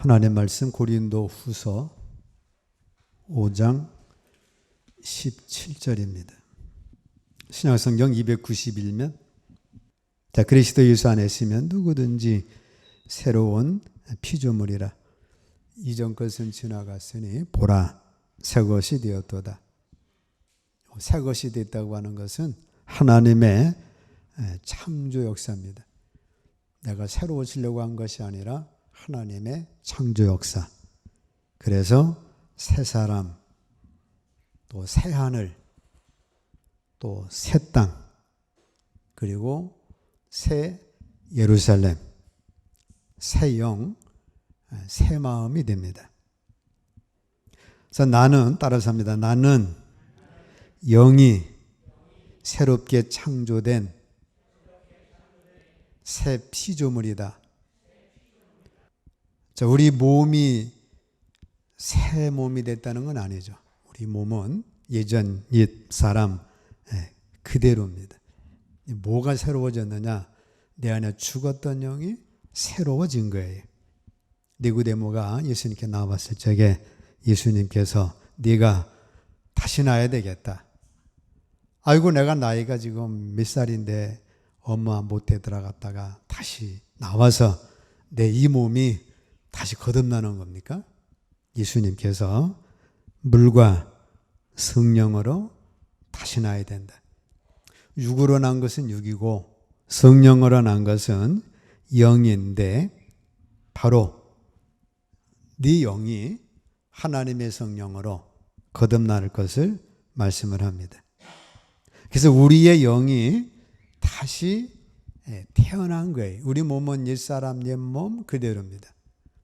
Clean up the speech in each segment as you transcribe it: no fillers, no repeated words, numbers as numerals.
하나님 말씀 고린도후서 5장 17절입니다. 신약성경 291면 자, 그리스도 예수 안에 있으면 누구든지 새로운 피조물이라. 이전 것은 지나갔으니 보라 새 것이 되었도다. 새 것이 됐다고 하는 것은 하나님의 창조 역사입니다. 내가 새로워지려고 한 것이 아니라 하나님의 창조 역사. 그래서 새 사람, 또 새 하늘, 또 새 땅, 그리고 새 예루살렘, 새 영, 새 마음이 됩니다. 그래서 나는 따라서 합니다. 나는 영이 새롭게 창조된 새 피조물이다. 자, 우리 몸이 새 몸이 됐다는 건 아니죠. 우리 몸은 예전 옛 사람 그대로입니다. 뭐가 새로워졌느냐? 내 안에 죽었던 영이 새로워진 거예요. 니고데모가 예수님께 나왔을 적에 예수님께서 네가 다시 나야 되겠다. 아이고 내가 나이가 지금 몇 살인데 엄마 못에 들어갔다가 다시 나와서 내 이 몸이 다시 거듭나는 겁니까? 예수님께서 물과 성령으로 다시 나야 된다. 육으로 난 것은 육이고 성령으로 난 것은 영인데 바로 네 영이 하나님의 성령으로 거듭날 것을 말씀을 합니다. 그래서 우리의 영이 다시 태어난 거예요. 우리 몸은 옛사람 옛몸 그대로입니다.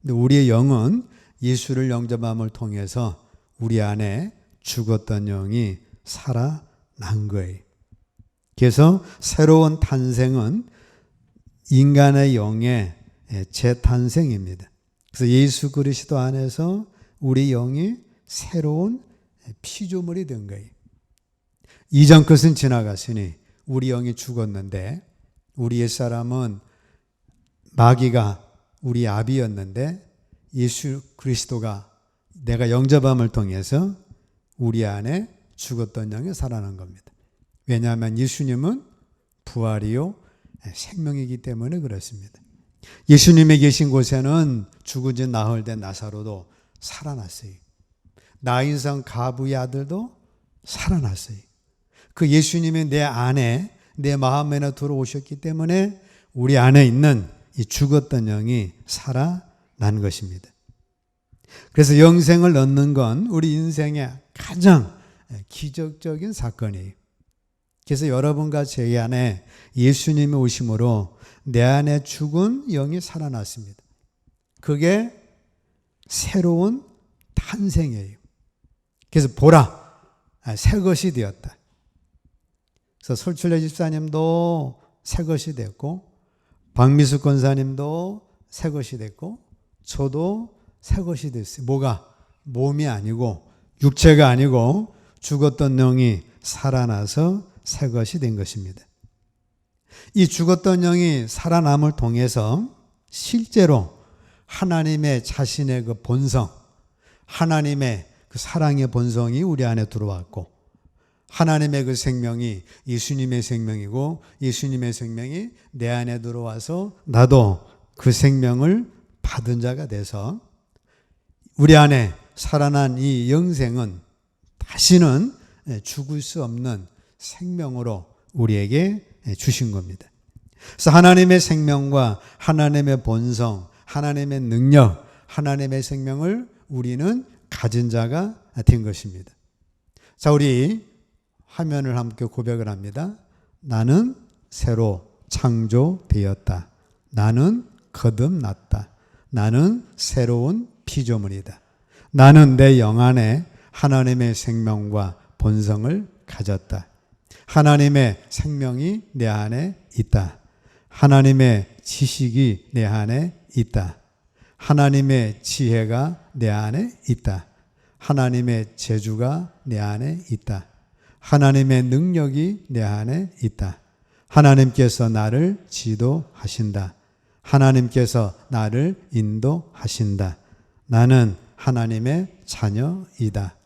근데 우리의 영은 예수를 영접함을 통해서 우리 안에 죽었던 영이 살아난 거예요. 그래서 새로운 탄생은 인간의 영의 재탄생입니다. 그래서 예수 그리스도 안에서 우리 영이 새로운 피조물이 된 거예요. 이전 것은 지나갔으니 우리 영이 죽었는데 우리 옛사람은 마귀가 우리 아비였는데 예수 그리스도가 내가 영접함을 통해서 우리 안에 죽었던 영이 살아난 겁니다. 왜냐하면 예수님은 부활이요 생명이기 때문에 그렇습니다. 예수님이 계신 곳에는 죽은 지 나흘 된 나사로도 살아났어요. 나인성 가부의 아들도 살아났어요. 그 예수님이 내 안에 내 마음에나 들어오셨기 때문에 우리 안에 있는 이 죽었던 영이 살아난 것입니다. 그래서 영생을 얻는 건 우리 인생의 가장 기적적인 사건이에요. 그래서 여러분과 제 안에 예수님이 오심으로 내 안에 죽은 영이 살아났습니다. 그게 새로운 탄생이에요. 그래서 보라, 새 것이 되었다. 그래서 설출래 집사님도 새 것이 됐고 박미숙 권사님도 새 것이 됐고 저도 새 것이 됐어요. 뭐가? 몸이 아니고 육체가 아니고 죽었던 영이 살아나서 새 것이 된 것입니다. 이 죽었던 영이 살아남을 통해서 실제로 하나님의 자신의 그 본성, 하나님의 그 사랑의 본성이 우리 안에 들어왔고 하나님의 그 생명이 예수님의 생명이고 예수님의 생명이 내 안에 들어와서 나도 그 생명을 받은 자가 돼서 우리 안에 살아난 이 영생은 다시는 죽을 수 없는 생명으로 우리에게 주신 겁니다. 그래서 하나님의 생명과 하나님의 본성, 하나님의 능력, 하나님의 생명을 우리는 가진 자가 된 것입니다. 자, 우리 화면을 함께 고백을 합니다. 나는 새로 창조되었다. 나는 거듭났다. 나는 새로운 피조물이다. 나는 내 영 안에 하나님의 생명과 본성을 가졌다. 하나님의 생명이 내 안에 있다. 하나님의 지식이 내 안에 있다. 하나님의 지혜가 내 안에 있다. 하나님의 재주가 내 안에 있다. 하나님의 능력이 내 안에 있다. 하나님께서 나를 지도하신다. 하나님께서 나를 인도하신다. 나는 하나님의 자녀이다.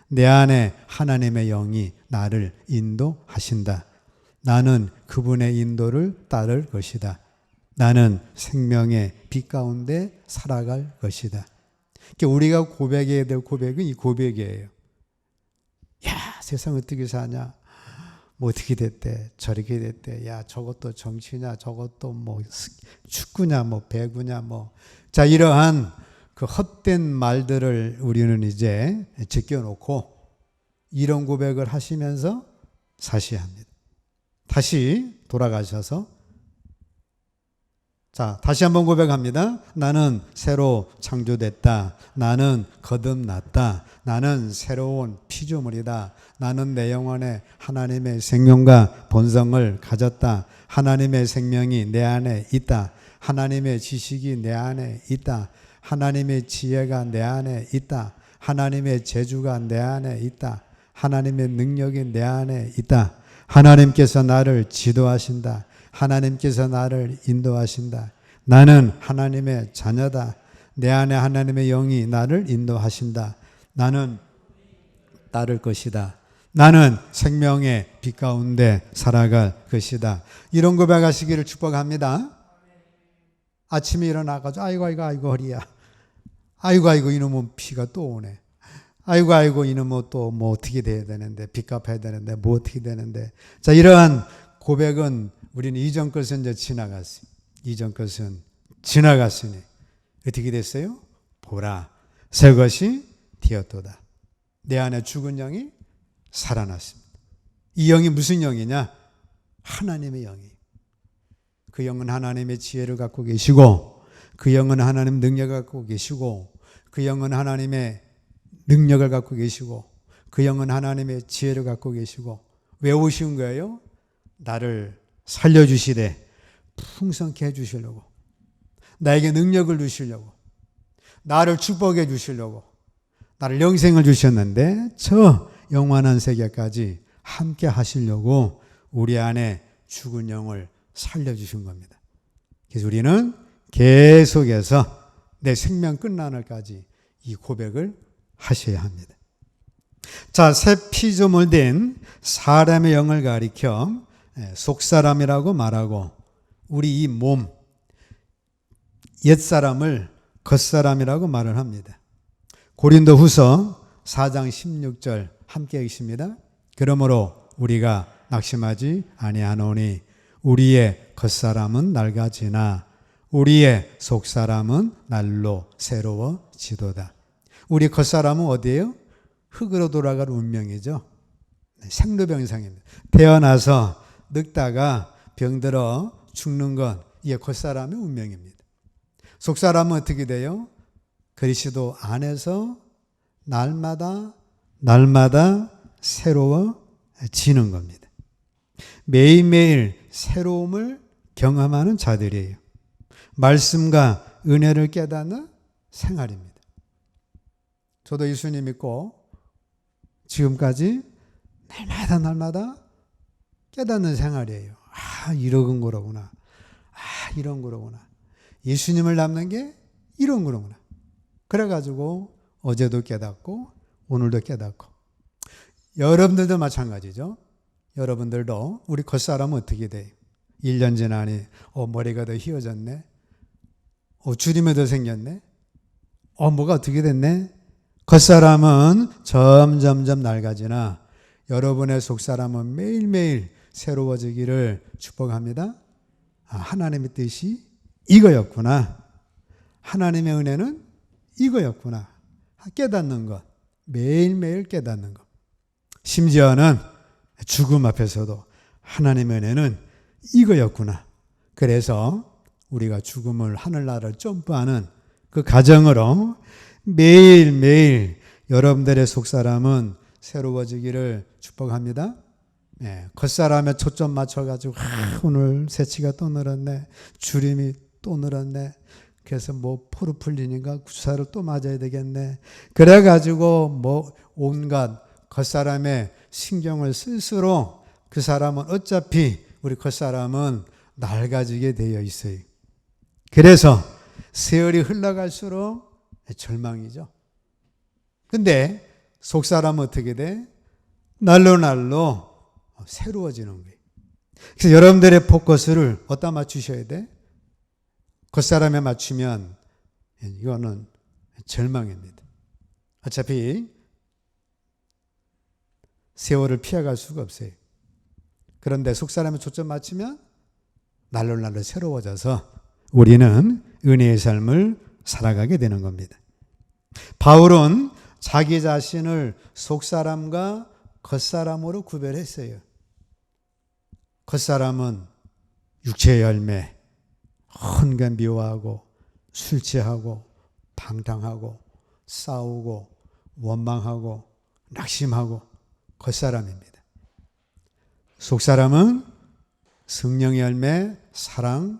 내 안에 하나님의 영이 나를 인도하신다. 나는 그분의 인도를 따를 것이다. 나는 생명의 빛 가운데 살아갈 것이다. 우리가 고백해야 될 고백은 이 고백이에요. 야, 세상 어떻게 사냐? 뭐 어떻게 됐대? 저렇게 됐대? 야, 저것도 정치냐? 저것도 뭐 축구냐? 뭐 배구냐? 뭐. 자, 이러한 그 헛된 말들을 우리는 이제 제껴놓고 이런 고백을 하시면서 사셔야 합니다. 다시 돌아가셔서 자, 다시 한번 고백합니다. 나는 새로 창조됐다. 나는 거듭났다. 나는 새로운 피조물이다. 나는 내 영혼에 하나님의 생명과 본성을 가졌다. 하나님의 생명이 내 안에 있다. 하나님의 지식이 내 안에 있다. 하나님의 지혜가 내 안에 있다. 하나님의 재주가 내 안에 있다. 하나님의 능력이 내 안에 있다. 하나님께서 나를 지도하신다. 하나님께서 나를 인도하신다. 나는 하나님의 자녀다. 내 안에 하나님의 영이 나를 인도하신다. 나는 따를 것이다. 나는 생명의 빛 가운데 살아갈 것이다. 이런 고백하시기를 축복합니다. 아침에 일어나가지고 아이고 허리야. 아이고 이놈은 피가 또 오네. 아이고 이놈은 또 뭐 어떻게 돼야 되는데, 빚 갚아야 되는데, 뭐 어떻게 되는데. 자, 이러한 고백은 우리는 이전 것은 이제 지나갔어요. 이전 것은 지나갔으니 어떻게 됐어요? 보라, 새 것이 되었도다. 내 안에 죽은 영이 살아났습니다. 이 영이 무슨 영이냐? 하나님의 영이. 그 영은 하나님의 지혜를 갖고 계시고, 그 영은 하나님 능력을 갖고 계시고, 그 영은 하나님의 능력을 갖고 계시고, 그 영은 하나님의 지혜를 갖고 계시고, 왜 오신 거예요? 나를 살려주시되 풍성케 해주시려고, 나에게 능력을 주시려고, 나를 축복해 주시려고, 나를 영생을 주셨는데 저 영원한 세계까지 함께 하시려고 우리 안에 죽은 영을 살려주신 겁니다. 그래서 우리는 계속해서 내 생명 끝나날까지 이 고백을 하셔야 합니다. 자, 새 피조물 된 사람의 영을 가리켜 속사람이라고 말하고, 우리 이 몸, 옛사람을 겉사람이라고 말을 합니다. 고린도후서 4장 16절 함께 읽습니다. 그러므로 우리가 낙심하지 아니하노니 우리의 겉사람은 낡아지나 우리의 속사람은 날로 새로워지도다. 우리 겉사람은 어디예요? 흙으로 돌아갈 운명이죠. 생로병상입니다. 태어나서 늙다가 병들어 죽는 건 이게 겉사람의 운명입니다. 속사람은 어떻게 돼요? 그리스도 안에서 날마다 새로워지는 겁니다. 매일매일 새로움을 경험하는 자들이에요. 말씀과 은혜를 깨닫는 생활입니다. 저도 예수님 믿고 지금까지 날마다 깨닫는 생활이에요. 아, 이런 거로구나. 아, 이런 거로구나. 예수님을 닮는 게 이런 거로구나. 그래가지고 어제도 깨닫고 오늘도 깨닫고. 여러분들도 마찬가지죠. 여러분들도 우리 겉사람은 어떻게 돼요? 1년 지나니 머리가 더 휘어졌네. 주름이 더 생겼네. 뭐가 어떻게 됐네. 겉사람은 점점 낡아지나 여러분의 속사람은 매일매일 새로워지기를 축복합니다. 하나님의 뜻이 이거였구나. 하나님의 은혜는 이거였구나. 깨닫는 것. 매일매일 깨닫는 것. 심지어는 죽음 앞에서도 하나님의 은혜는 이거였구나. 그래서 우리가 죽음을 하늘나라를 점프하는 그 과정으로 매일매일 여러분들의 속사람은 새로워지기를 축복합니다. 겉사람에 초점 맞춰가지고 오늘 새치가 또 늘었네. 주름이 또 늘었네. 그래서 뭐 포르 풀리니까 주사를 또 맞아야 되겠네. 그래가지고 온갖 겉사람의 신경을 쓸수록 그 사람은 어차피 우리 겉사람은 낡아지게 되어 있어요. 그래서 세월이 흘러갈수록 절망이죠. 근데 속사람은 어떻게 돼? 날로 날로 새로워지는 거예요. 그래서 여러분들의 포커스를 어디다 맞추셔야 돼? 겉사람에 맞추면 이거는 절망입니다. 어차피 세월을 피해갈 수가 없어요. 그런데 속사람에 초점 맞추면 날로 날로 새로워져서 우리는 은혜의 삶을 살아가게 되는 겁니다. 바울은 자기 자신을 속사람과 겉사람으로 구별했어요. 겉사람은 육체의 열매, 헌간 미워하고 술 취하고 방탕하고 싸우고 원망하고 낙심하고 겉사람입니다. 속사람은 성령의 열매, 사랑,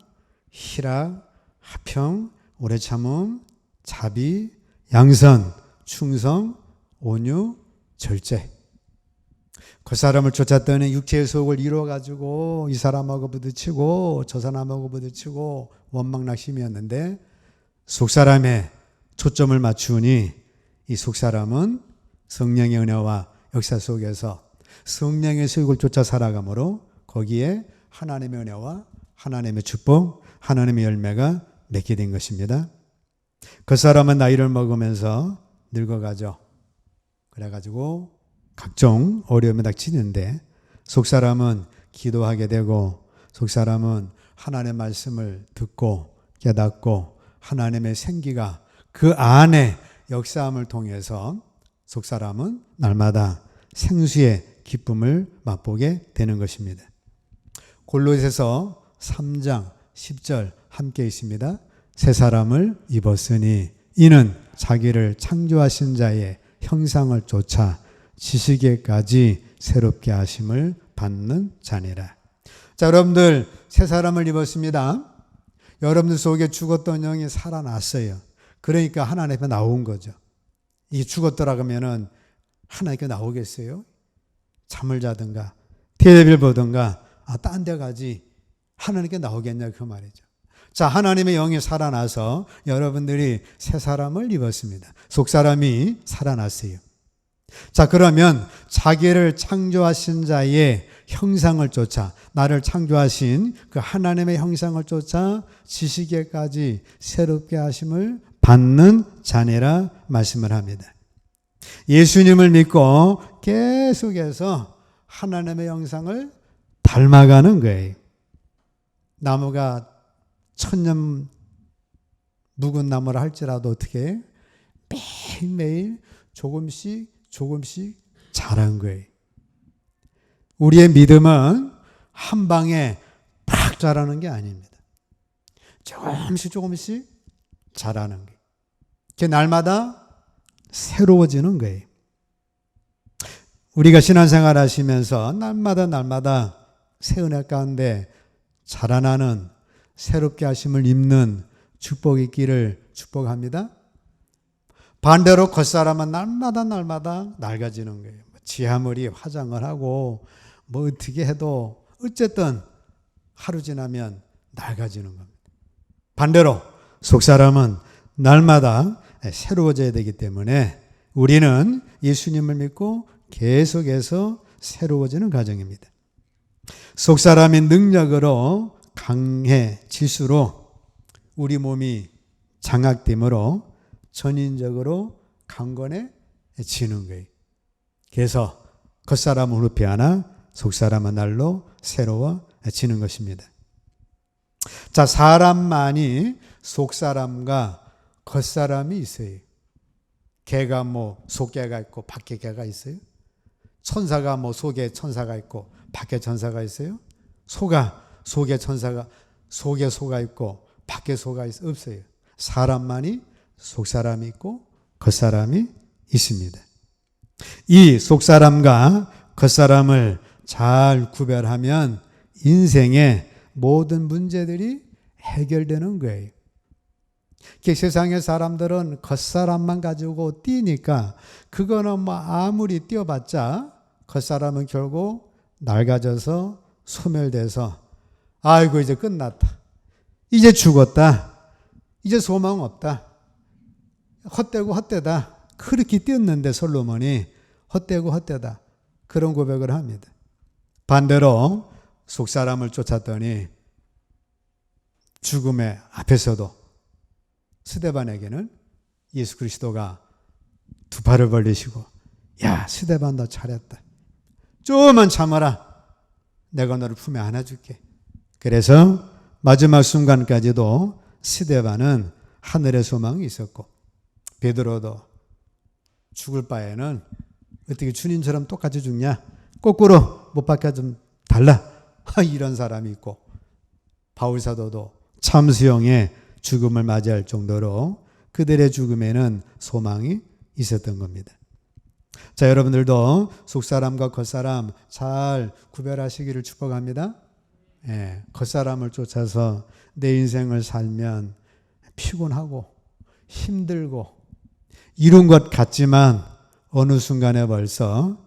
희락, 화평, 오래 참음, 자비, 양선, 충성, 온유, 절제. 그 사람을 쫓았더니 육체의 속을 이루어가지고 이 사람하고 부딪히고 저 사람하고 부딪히고 원망 낙심이었는데 속사람에 초점을 맞추니 이 속사람은 성령의 은혜와 역사 속에서 성령의 소욕을 쫓아 살아가므로 거기에 하나님의 은혜와 하나님의 축복, 하나님의 열매가 맺게 된 것입니다. 그 사람은 나이를 먹으면서 늙어가죠. 그래가지고 각종 어려움이 닥치는데 속사람은 기도하게 되고 속사람은 하나님의 말씀을 듣고 깨닫고 하나님의 생기가 그 안에 역사함을 통해서 속사람은 날마다 생수의 기쁨을 맛보게 되는 것입니다. 골로새서 3장 10절 함께 있습니다. 새 사람을 입었으니 이는 자기를 창조하신 자의 형상을 쫓아 지식에까지 새롭게 하심을 받는 자니라. 자, 여러분들 새 사람을 입었습니다. 여러분들 속에 죽었던 영이 살아났어요. 그러니까 하나님 앞에 나온 거죠. 이게 죽었더라 그러면은 하나님께 나오겠어요? 잠을 자든가 텔레비를 보든가 딴 데 가지 하나님께 나오겠냐 그 말이죠. 자, 하나님의 영이 살아나서 여러분들이 새 사람을 입었습니다. 속사람이 살아났어요. 자, 그러면 자기를 창조하신 자의 형상을 쫓아 나를 창조하신 그 하나님의 형상을 쫓아 지식에까지 새롭게 하심을 받는 자녀라 말씀을 합니다. 예수님을 믿고 계속해서 하나님의 형상을 닮아가는 거예요. 나무가 천년 묵은 나무라 할지라도 어떻게 매일매일 조금씩 자란 거예요. 우리의 믿음은 한 방에 팍 자라는 게 아닙니다. 조금씩 자라는 거예요. 그게 날마다 새로워지는 거예요. 우리가 신앙생활 하시면서 날마다 새 은혜 가운데 자라나는 새롭게 하심을 입는 축복이 있기를 축복합니다. 반대로 겉사람은 날마다 낡아지는 거예요. 지하머리 화장을 하고 뭐 어떻게 해도 어쨌든 하루 지나면 낡아지는 겁니다. 반대로 속사람은 날마다 새로워져야 되기 때문에 우리는 예수님을 믿고 계속해서 새로워지는 과정입니다. 속사람의 능력으로 강해질수록 우리 몸이 장악됨으로 전인적으로 강건해지는 거예요. 그래서 겉사람은 후패 하나 속사람은 날로 새로워지는 것입니다. 자, 사람만이 속사람과 겉사람이 있어요. 개가 뭐 속개가 있고 밖에 개가 있어요? 천사가 뭐 속에 천사가 있고 밖에 천사가 있어요? 소가 속에 천사가 속에 소가 있고 밖에 소가 없어요. 사람만이 속사람이 있고 겉사람이 있습니다. 이 속사람과 겉사람을 잘 구별하면 인생의 모든 문제들이 해결되는 거예요. 세상의 사람들은 겉사람만 가지고 뛰니까 그거는 뭐 아무리 뛰어봤자 겉사람은 결국 낡아져서 소멸돼서 아이고 이제 끝났다. 이제 죽었다. 이제 소망 없다. 헛되고 헛되다. 그렇게 뛰었는데 솔로몬이 헛되고 헛되다. 그런 고백을 합니다. 반대로 속사람을 쫓았더니 죽음의 앞에서도 스데반에게는 예수 그리스도가 두 팔을 벌리시고, 야, 스데반 너 잘했다. 조금만 참아라. 내가 너를 품에 안아줄게. 그래서 마지막 순간까지도 스데반은 하늘의 소망이 있었고, 베드로도 죽을 바에는 어떻게 주님처럼 똑같이 죽냐? 거꾸로 못 박혀 좀 달라. 이런 사람이 있고, 바울사도도 참수형의 죽음을 맞이할 정도로 그들의 죽음에는 소망이 있었던 겁니다. 자, 여러분들도 속사람과 겉사람 잘 구별하시기를 축복합니다. 겉사람을 쫓아서 내 인생을 살면 피곤하고 힘들고 이룬 것 같지만 어느 순간에 벌써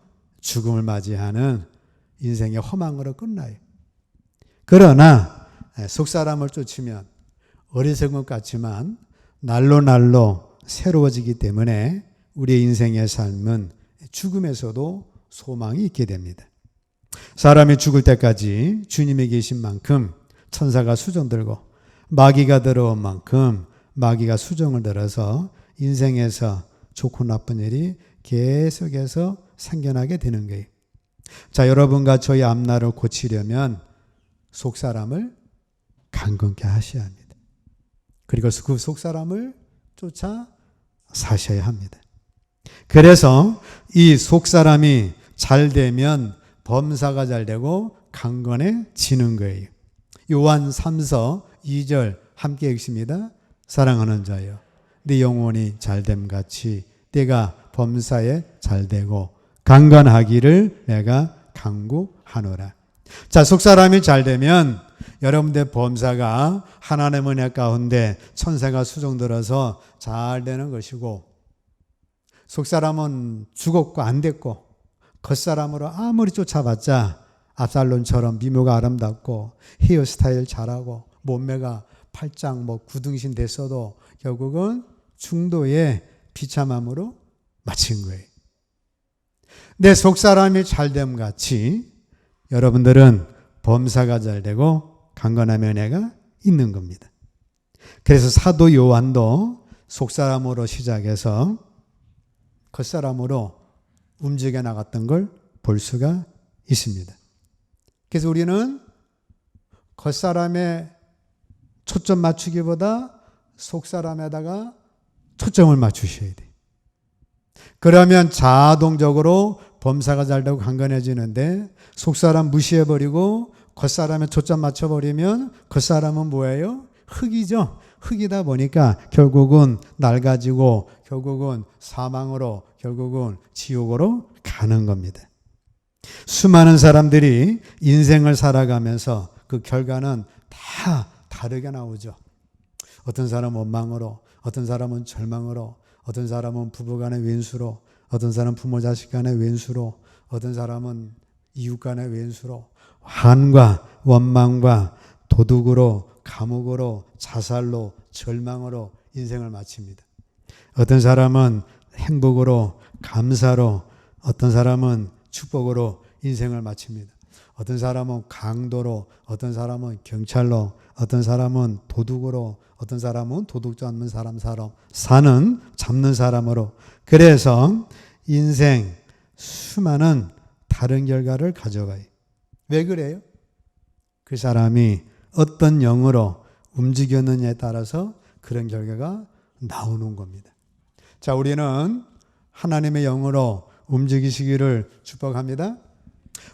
죽음을 맞이하는 인생의 허망으로 끝나요. 그러나 속사람을 쫓으면 어리석은 것 같지만 날로 날로 새로워지기 때문에 우리의 인생의 삶은 죽음에서도 소망이 있게 됩니다. 사람이 죽을 때까지 주님이 계신 만큼 천사가 수종 들고 마귀가 들어온 만큼 마귀가 수종을 들어서 인생에서 좋고 나쁜 일이 계속해서 생겨나게 되는 거예요. 자, 여러분과 저희 앞날을 고치려면 속사람을 강건케 하셔야 합니다. 그리고 그 속사람을 쫓아 사셔야 합니다. 그래서 이 속사람이 잘 되면 범사가 잘 되고 강건해지는 거예요. 요한 3서 2절 함께 읽습니다. 사랑하는 자여, 네 영혼이 잘됨 같이 내가 범사에 잘되고 강건하기를 내가 간구하노라. 자, 속사람이 잘되면 여러분들 범사가 하나님의 은혜 가운데 천사가 수종들어서 잘 되는 것이고, 속사람은 죽었고 안 됐고 겉사람으로 아무리 쫓아봤자 압살론처럼 미모가 아름답고 헤어스타일 잘하고 몸매가 팔짱 구등신 됐어도 결국은 중도의 비참함으로 마친 거예요. 내 속사람이 잘됨 같이 여러분들은 범사가 잘되고 강건한 은혜가 있는 겁니다. 그래서 사도 요한도 속사람으로 시작해서 겉사람으로 움직여 나갔던 걸 볼 수가 있습니다. 그래서 우리는 겉사람에 초점 맞추기보다 속사람에다가 초점을 맞추셔야 돼요. 그러면 자동적으로 범사가 잘되고 강건해지는데, 속사람 무시해버리고 겉사람에 초점 맞춰버리면 겉사람은 뭐예요? 흙이죠. 흙이다 보니까 결국은 낡아지고 결국은 사망으로, 결국은 지옥으로 가는 겁니다. 수많은 사람들이 인생을 살아가면서 그 결과는 다 다르게 나오죠. 어떤 사람은 원망으로, 어떤 사람은 절망으로, 어떤 사람은 부부간의 왼수로, 어떤 사람은 부모 자식 간의 왼수로, 어떤 사람은 이웃 간의 왼수로, 한과 원망과 도둑으로, 감옥으로, 자살로, 절망으로 인생을 마칩니다. 어떤 사람은 행복으로, 감사로, 어떤 사람은 축복으로 인생을 마칩니다. 어떤 사람은 강도로, 어떤 사람은 경찰로, 어떤 사람은 도둑으로, 어떤 사람은 도둑 잡는 사람처럼 잡는 사람으로. 그래서 인생 수많은 다른 결과를 가져가요. 왜 그래요? 그 사람이 어떤 영으로 움직였느냐에 따라서 그런 결과가 나오는 겁니다. 자, 우리는 하나님의 영으로 움직이시기를 축복합니다.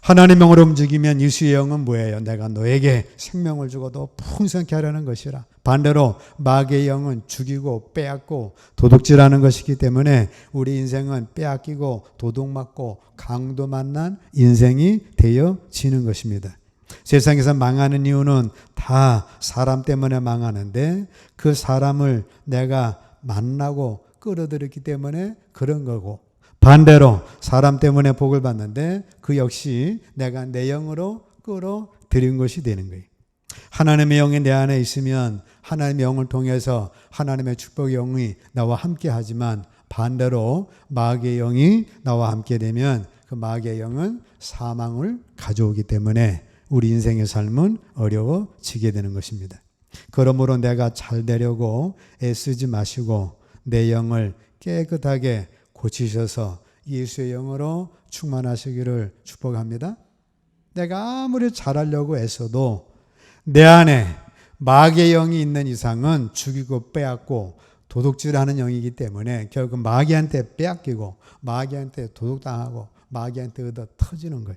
하나님의 영으로 움직이면 예수의 영은 뭐예요? 내가 너에게 생명을 주고도 풍성케 하려는 것이라. 반대로 마귀의 영은 죽이고 빼앗고 도둑질하는 것이기 때문에 우리 인생은 빼앗기고 도둑맞고 강도 만난 인생이 되어지는 것입니다. 세상에서 망하는 이유는 다 사람 때문에 망하는데, 그 사람을 내가 만나고 끌어들였기 때문에 그런 거고, 반대로 사람 때문에 복을 받는데 그 역시 내가 내 영으로 끌어들인 것이 되는 거예요. 하나님의 영이 내 안에 있으면 하나님의 영을 통해서 하나님의 축복의 영이 나와 함께 하지만 반대로 마귀의 영이 나와 함께 되면 그 마귀의 영은 사망을 가져오기 때문에 우리 인생의 삶은 어려워지게 되는 것입니다. 그러므로 내가 잘 되려고 애쓰지 마시고 내 영을 깨끗하게 고치셔서 예수의 영으로 충만하시기를 축복합니다. 내가 아무리 잘하려고 애써도 내 안에 마귀의 영이 있는 이상은 죽이고 빼앗고 도둑질하는 영이기 때문에 결국 마귀한테 빼앗기고 마귀한테 도둑당하고 마귀한테 얻어 터지는 거예요.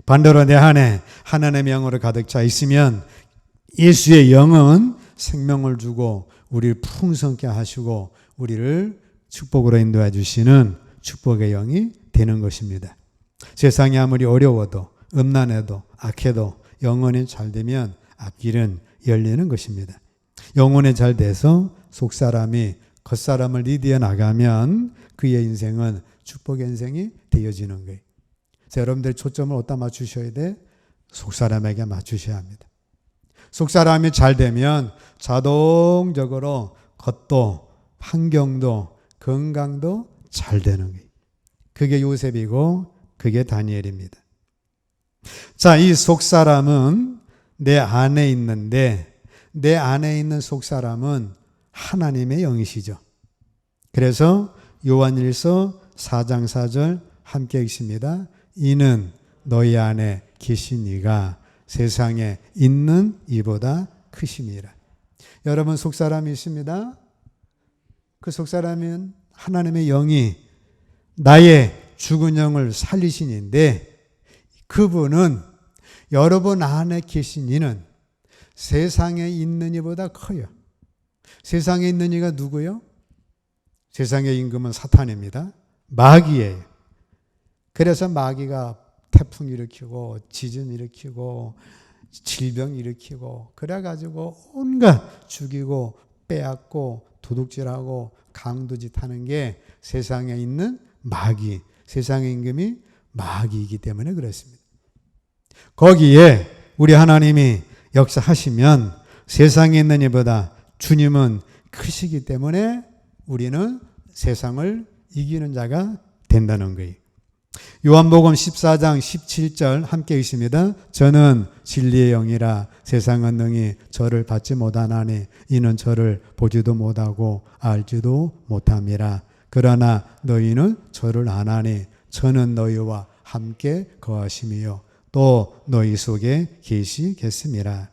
반대로 내 안에 하나님의 영으로 가득 차 있으면 예수의 영은 생명을 주고 우리를 풍성케 하시고 우리를 축복으로 인도해 주시는 축복의 영이 되는 것입니다. 세상이 아무리 어려워도 음란해도 악해도 영혼이 잘 되면 앞길은 열리는 것입니다. 영혼이 잘 돼서 속사람이 겉사람을 리드해 나가면 그의 인생은 축복의 인생이 되어지는 거예요. 그래서 여러분들이 초점을 어디다 맞추셔야 돼? 속사람에게 맞추셔야 합니다. 속사람이 잘 되면 자동적으로 겉도 환경도 건강도 잘 되는 거예요. 그게 요셉이고 그게 다니엘입니다. 자, 이 속사람은 내 안에 있는데 내 안에 있는 속사람은 하나님의 영이시죠. 그래서 요한일서 4장 4절 함께 읽습니다. 이는 너희 안에 계신 이가 세상에 있는 이보다 크심이라. 여러분 속사람이 있습니다. 그 속사람은 하나님의 영이 나의 죽은 영을 살리신 이인데 그분은 여러분 안에 계신 이는 세상에 있는 이보다 커요. 세상에 있는 이가 누구요? 세상의 임금은 사탄입니다. 마귀예요. 그래서 마귀가 태풍 일으키고 지진 일으키고 질병 일으키고 그래가지고 온갖 죽이고 빼앗고 도둑질하고 강도짓 하는 게 세상에 있는 마귀, 세상의 임금이 마귀이기 때문에 그렇습니다. 거기에 우리 하나님이 역사하시면 세상에 있는 이보다 주님은 크시기 때문에 우리는 세상을 이기는 자가 된다는 거예요. 요한복음 14장 17절 함께 있습니다. 저는 진리의 영이라 세상은 능히 저를 받지 못하나니 이는 저를 보지도 못하고 알지도 못함이라. 그러나 너희는 저를 아나니 저는 너희와 함께 거하심이요 또 너희 속에 계시겠습니다.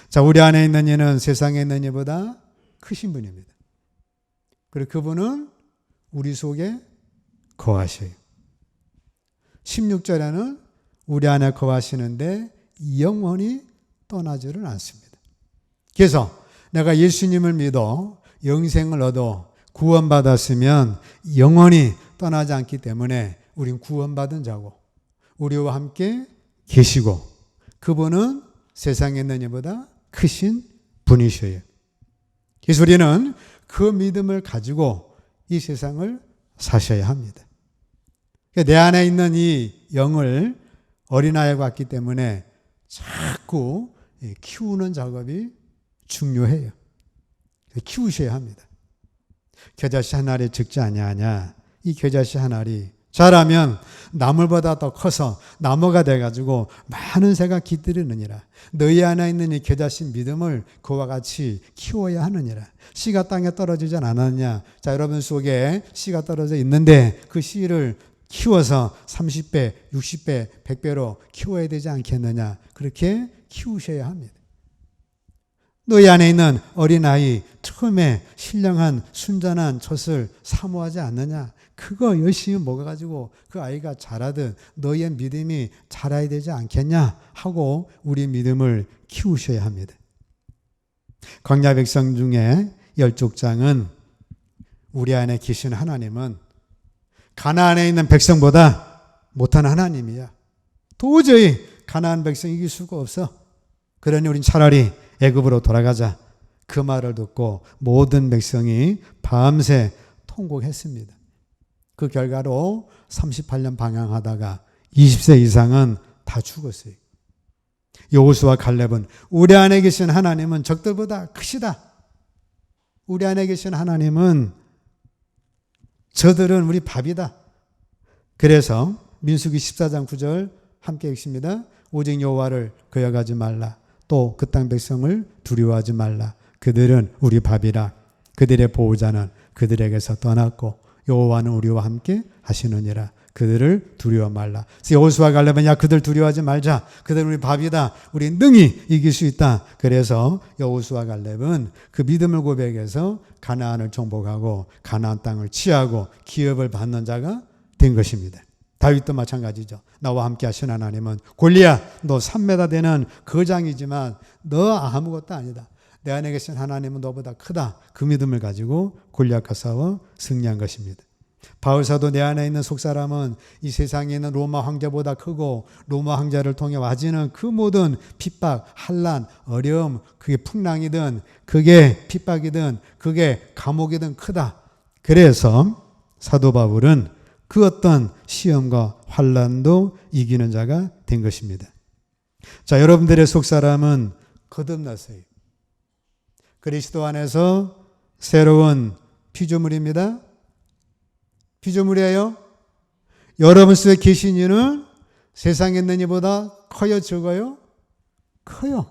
자, 우리 안에 있는 이는 세상에 있는 이보다 크신 분입니다. 그리고 그분은 우리 속에 거하셔요. 16절에는 우리 안에 거하시는데 영원히 떠나지를 않습니다. 그래서 내가 예수님을 믿어 영생을 얻어 구원받았으면 영원히 떠나지 않기 때문에 우린 구원받은 자고 우리와 함께 계시고 그분은 세상에 있는 이보다 크신 분이셔요. 그래서 우리는 그 믿음을 가지고 이 세상을 사셔야 합니다. 내 안에 있는 이 영을 어린아이와 같기 때문에 자꾸 키우는 작업이 중요해요. 키우셔야 합니다. 겨자씨 한 알이 적지 아니하냐. 이 겨자씨 한 알이 자라면 나물보다 더 커서 나무가 돼가지고 많은 새가 깃들이느니라. 너희 안에 있는 이 겨자씨 믿음을 그와 같이 키워야 하느니라. 씨가 땅에 떨어지지 않았느냐. 자, 여러분 속에 씨가 떨어져 있는데 그 씨를 키워서 30배, 60배, 100배로 키워야 되지 않겠느냐. 그렇게 키우셔야 합니다. 너희 안에 있는 어린아이 처음에 신령한 순전한 젖을 사모하지 않느냐. 그거 열심히 먹어가지고 그 아이가 자라든 너희의 믿음이 자라야 되지 않겠냐 하고 우리 믿음을 키우셔야 합니다. 광야 백성 중에 열족장은 우리 안에 계신 하나님은 가나안에 있는 백성보다 못한 하나님이야. 도저히 가나안 백성 이길 수가 없어. 그러니 우린 차라리 애굽으로 돌아가자. 그 말을 듣고 모든 백성이 밤새 통곡했습니다. 그 결과로 38년 방황하다가 20세 이상은 다 죽었어요. 여호수아 갈렙은 우리 안에 계신 하나님은 적들보다 크시다. 우리 안에 계신 하나님은 저들은 우리 밥이다. 그래서 민수기 14장 9절 함께 읽습니다. 오직 여호와를 거역하지 말라. 또 그 땅 백성을 두려워하지 말라. 그들은 우리 밥이라. 그들의 보호자는 그들에게서 떠났고 여호와는 우리와 함께 하시느니라. 그들을 두려워 말라. 여호수아 갈렙은 야 그들 두려워하지 말자. 그들은 우리 밥이다. 우리 능히 이길 수 있다. 그래서 여호수아 갈렙은 그 믿음을 고백해서 가나안을 정복하고 가나안 땅을 취하고 기업을 받는 자가 된 것입니다. 다윗도 마찬가지죠. 나와 함께 하신 하나님은 골리앗 너 3m 되는 거장이지만 너 아무것도 아니다. 내 안에 계신 하나님은 너보다 크다. 그 믿음을 가지고 골리앗과 싸워 승리한 것입니다. 바울사도 내 안에 있는 속사람은 이 세상에 있는 로마 황제보다 크고 로마 황제를 통해 와지는 그 모든 핍박, 환난, 어려움, 그게 풍랑이든 그게 핍박이든 그게 감옥이든 크다. 그래서 사도 바울은 그 어떤 시험과 환난도 이기는 자가 된 것입니다. 자, 여러분들의 속사람은 거듭났어요. 그리스도 안에서 새로운 피조물입니다. 피조물이에요. 여러분 속에 계신 이는 세상에 있는 이보다 커요, 적어요? 커요.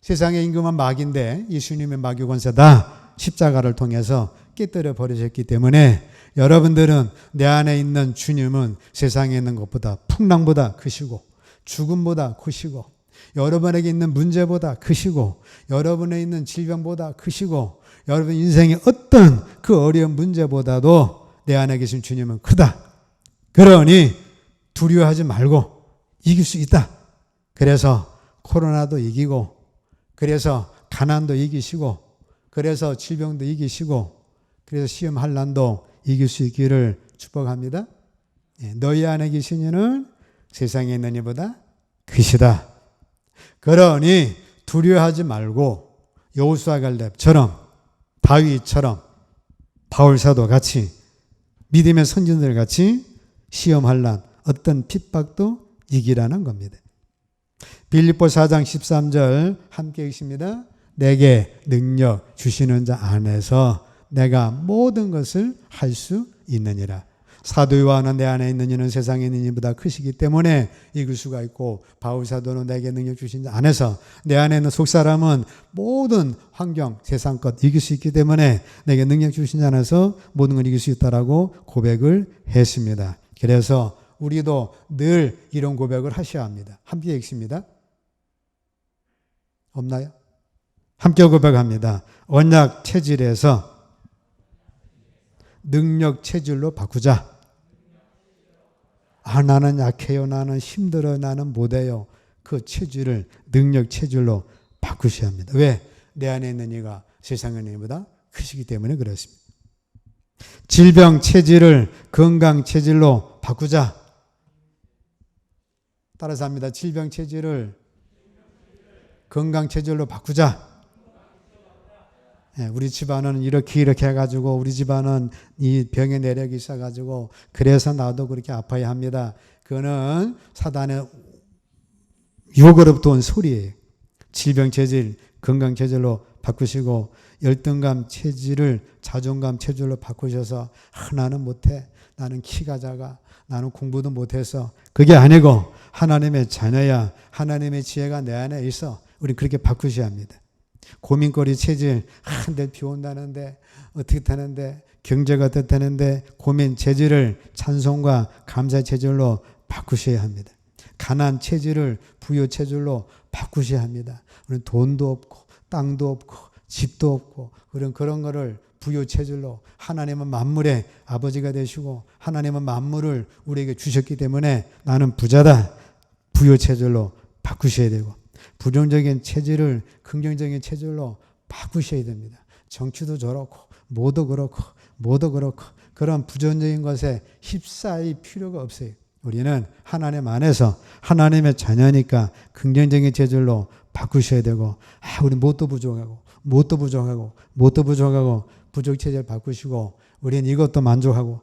세상의 임금은 마귀인데 예수님의 마귀 권세다 십자가를 통해서 깨뜨려 버리셨기 때문에 여러분들은 내 안에 있는 주님은 세상에 있는 것보다 풍랑보다 크시고 죽음보다 크시고 여러분에게 있는 문제보다 크시고 여러분에 있는 질병보다 크시고 여러분 인생의 어떤 그 어려운 문제보다도 내 안에 계신 주님은 크다. 그러니 두려워하지 말고 이길 수 있다. 그래서 코로나도 이기고 그래서 가난도 이기시고 그래서 질병도 이기시고 그래서 시험 환난도 이길 수 있기를 축복합니다. 너희 안에 계신 이는 세상에 있는 이보다 크시다. 그러니 두려워하지 말고 여호수아 갈렙처럼 다윗처럼 바울사도 같이 믿음의 선진들 같이 시험 환난 어떤 핍박도 이기라는 겁니다. 빌립보 4장 13절 함께 읽습니다. 내게 능력 주시는 자 안에서 내가 모든 것을 할 수 있느니라. 사도 요한은 내 안에 있는 이는 세상에 있는 이보다 크시기 때문에 이길 수가 있고 바울 사도는 내게 능력 주신 자 안에서 내 안에 있는 속사람은 모든 환경 세상 것 이길 수 있기 때문에 내게 능력 주신 자 안에서 모든 걸 이길 수 있다라고 고백을 했습니다. 그래서 우리도 늘 이런 고백을 하셔야 합니다. 함께 읽습니다. 없나요? 함께 고백합니다. 언약 체질에서 능력 체질로 바꾸자. 아, 나는 약해요. 나는 힘들어요. 나는 못해요. 그 체질을 능력 체질로 바꾸셔야 합니다. 왜? 내 안에 있는 이가 세상에 있는 이보다 크시기 때문에 그렇습니다. 질병 체질을 건강 체질로 바꾸자. 따라서 합니다. 질병 체질을 건강 체질로 바꾸자. 우리 집안은 이렇게 해가지고 우리 집안은 이 병의 내력이 있어가지고 그래서 나도 그렇게 아파야 합니다. 그거는 사단의 유혹으로부터 온 소리예요. 질병 체질, 건강 체질로 바꾸시고 열등감 체질을 자존감 체질로 바꾸셔서 나는 못해. 나는 키가 작아. 나는 공부도 못해서. 그게 아니고 하나님의 자녀야. 하나님의 지혜가 내 안에 있어. 우리 그렇게 바꾸셔야 합니다. 고민거리 체질, 내일 비 온다는데 어떻게 타는데 경제가 어떻다는데 고민 체질을 찬송과 감사 체질로 바꾸셔야 합니다. 가난 체질을 부여 체질로 바꾸셔야 합니다. 우리는 돈도 없고 땅도 없고 집도 없고 그런 거를 부여 체질로 하나님은 만물의 아버지가 되시고 하나님은 만물을 우리에게 주셨기 때문에 나는 부자다. 부여 체질로 바꾸셔야 되고 부정적인 체질을 긍정적인 체질로 바꾸셔야 됩니다. 정치도 저렇고 뭐도 그렇고 그런 부정적인 것에 휩싸일 필요가 없어요. 우리는 하나님 안에서 하나님의 자녀니까 긍정적인 체질로 바꾸셔야 되고 우리 뭣도 부족하고 부족 체질 바꾸시고 우리는 이것도 만족하고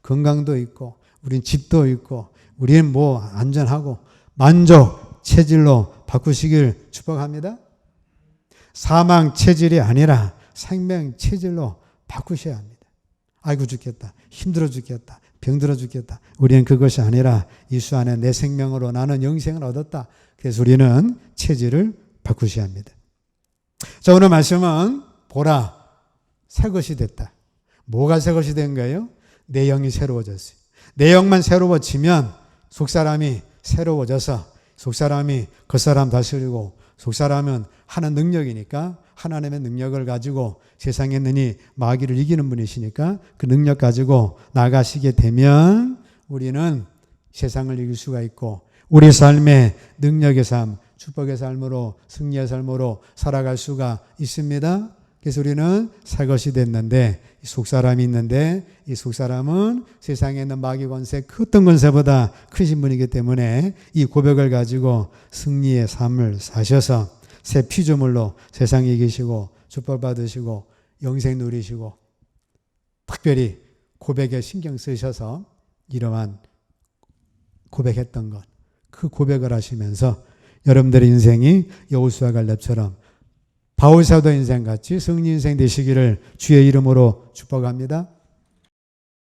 건강도 있고 우린 집도 있고 우리는 뭐 안전하고 만족 체질로 바꾸시길 축복합니다. 사망 체질이 아니라 생명 체질로 바꾸셔야 합니다. 아이고 죽겠다. 힘들어 죽겠다. 병들어 죽겠다. 우리는 그것이 아니라 예수 안에 내 생명으로 나는 영생을 얻었다. 그래서 우리는 체질을 바꾸셔야 합니다. 자, 오늘 말씀은 보라, 새 것이 됐다. 뭐가 새 것이 된 거예요? 내 영이 새로워졌어요. 내 영만 새로워지면 속사람이 새로워져서 속사람이 겉사람 다스리고 속사람은 하는 능력이니까 하나님의 능력을 가지고 세상에 있는 마귀를 이기는 분이시니까 그 능력 가지고 나가시게 되면 우리는 세상을 이길 수가 있고 우리 삶의 능력의 삶, 축복의 삶으로 승리의 삶으로 살아갈 수가 있습니다. 그래서 우리는 새 것이 됐는데 이 속사람이 있는데 이 속사람은 세상에 있는 마귀 권세, 그 어떤 권세보다 크신 분이기 때문에 이 고백을 가지고 승리의 삶을 사셔서 새 피조물로 세상에 이기시고 축복 받으시고 영생 누리시고 특별히 고백에 신경 쓰셔서 이러한 고백했던 것, 그 고백을 하시면서 여러분들의 인생이 여호수아 갈렙처럼 바울 사도 인생같이 승리 인생 되시기를 주의 이름으로 축복합니다.